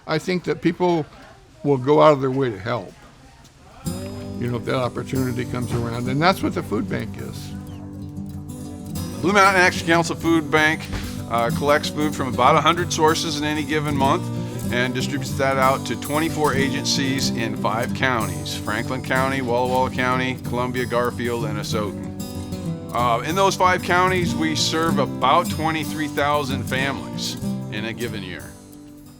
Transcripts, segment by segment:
I think that people will go out of their way to help, if that opportunity comes around. And that's what the food bank is. Blue Mountain Action Council Food Bank collects food from about 100 sources in any given month and distributes that out to 24 agencies in 5 counties: Franklin County, Walla Walla County, Columbia, Garfield, and Asotin. In those 5 counties, we serve about 23,000 families in a given year.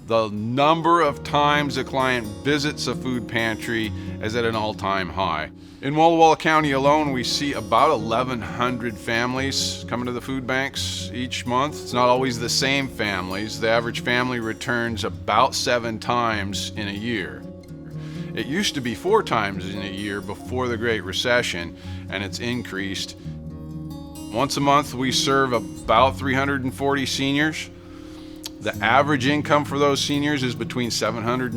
The number of times a client visits a food pantry is at an all-time high. In Walla Walla County alone, we see about 1,100 families coming to the food banks each month. It's not always the same families. The average family returns about 7 times in a year. It used to be 4 times in a year before the Great Recession, and it's increased. Once a month, we serve about 340 seniors. The average income for those seniors is between $750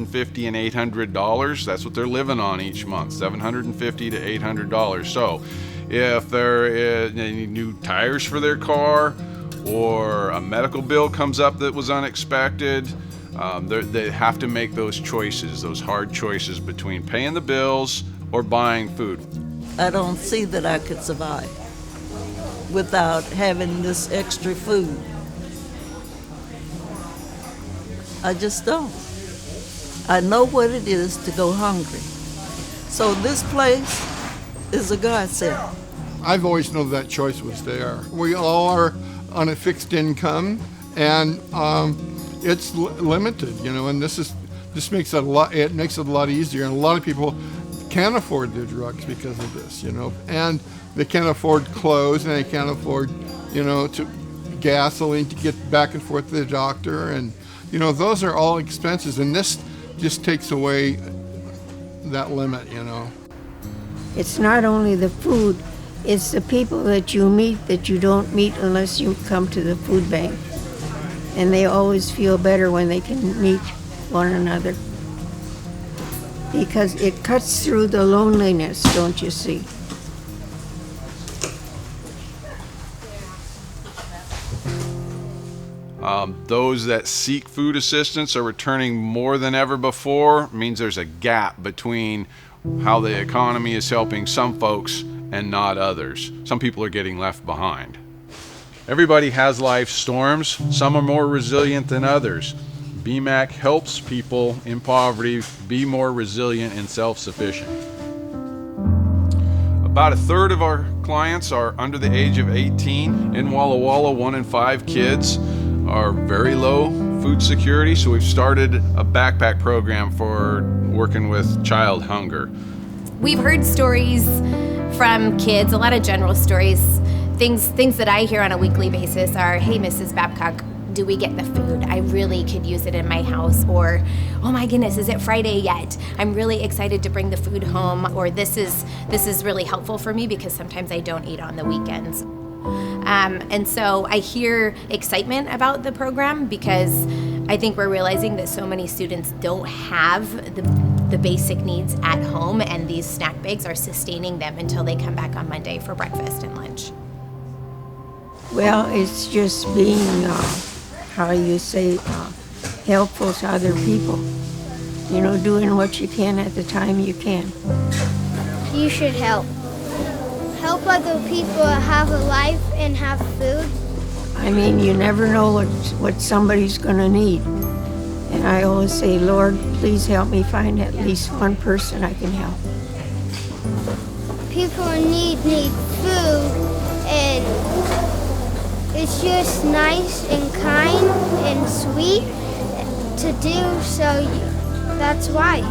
and $800. That's what they're living on each month, $750 to $800. So if there is any new tires for their car or a medical bill comes up that was unexpected, they have to make those choices, those hard choices between paying the bills or buying food. I don't see that I could survive without having this extra food. I just don't. I know what it is to go hungry. So this place is a godsend. I've always known that choice was there. We all are on a fixed income, and it's limited, and this makes it it makes it a lot easier. And a lot of people can't afford their drugs because of this, and they can't afford clothes, and they can't afford, to gasoline to get back and forth to the doctor, and those are all expenses, and this just takes away that limit, It's not only the food, it's the people that you meet that you don't meet unless you come to the food bank. And they always feel better when they can meet one another. Because it cuts through the loneliness, don't you see? Those that seek food assistance are returning more than ever before. It means there's a gap between how the economy is helping some folks and not others. Some people are getting left behind. Everybody has life storms. Some are more resilient than others. BMAC helps people in poverty be more resilient and self-sufficient. About 1/3 of our clients are under the age of 18. In Walla Walla, 1 in 5 kids are very low food security, so we've started a backpack program for working with child hunger. We've heard stories from kids, a lot of general stories. Things that I hear on a weekly basis are, hey, Mrs. Babcock, do we get the food? I really could use it in my house. Or, oh my goodness, is it Friday yet? I'm really excited to bring the food home. Or this is really helpful for me because sometimes I don't eat on the weekends. And so I hear excitement about the program because I think we're realizing that so many students don't have the basic needs at home, and these snack bags are sustaining them until they come back on Monday for breakfast and lunch. Well, it's just being, helpful to other people. Doing what you can at the time you can. You should help. Help other people have a life and have food. I mean, you never know what somebody's going to need. And I always say, Lord, please help me find at least one person I can help. People in need food, and it's just nice and kind and sweet to do, so that's why.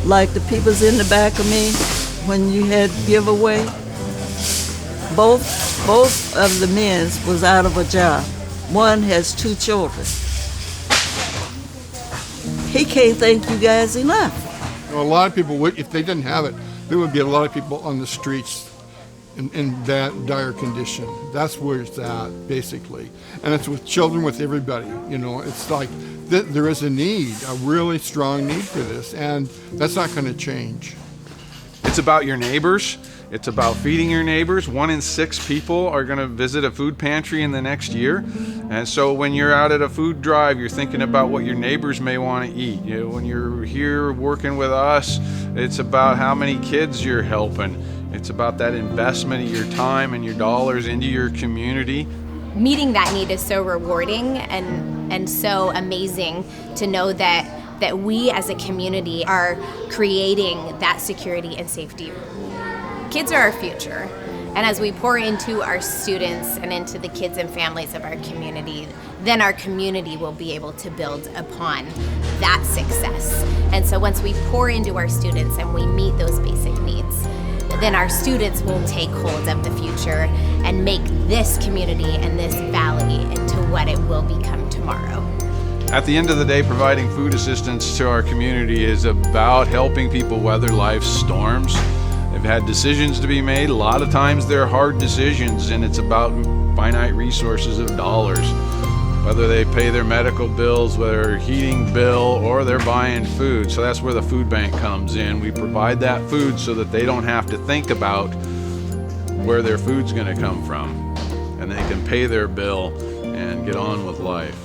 Like the people's in the back of me when you had giveaway, both of the men was out of a job. One has 2 children. He can't thank you guys enough. A lot of people would, if they didn't have it, there would be a lot of people on the streets in that dire condition. That's where it's at, basically. And it's with children, with everybody. It's like there is a need, a really strong need for this, and that's not going to change. It's about your neighbors. It's about feeding your neighbors. 1 in 6 people are going to visit a food pantry in the next year. And so when you're out at a food drive, you're thinking about what your neighbors may want to eat. You know, when you're here working with us, it's about how many kids you're helping. It's about that investment of your time and your dollars into your community. Meeting that need is so rewarding and so amazing to know that we as a community are creating that security and safety. Kids are our future, and as we pour into our students and into the kids and families of our community, then our community will be able to build upon that success. And so once we pour into our students and we meet those basic needs, then our students will take hold of the future and make this community and this valley into what it will become tomorrow. At the end of the day, providing food assistance to our community is about helping people weather life's storms. They've had decisions to be made. A lot of times they're hard decisions, and it's about finite resources of dollars. Whether they pay their medical bills, whether heating bill, or they're buying food. So that's where the food bank comes in. We provide that food so that they don't have to think about where their food's going to come from, and they can pay their bill and get on with life.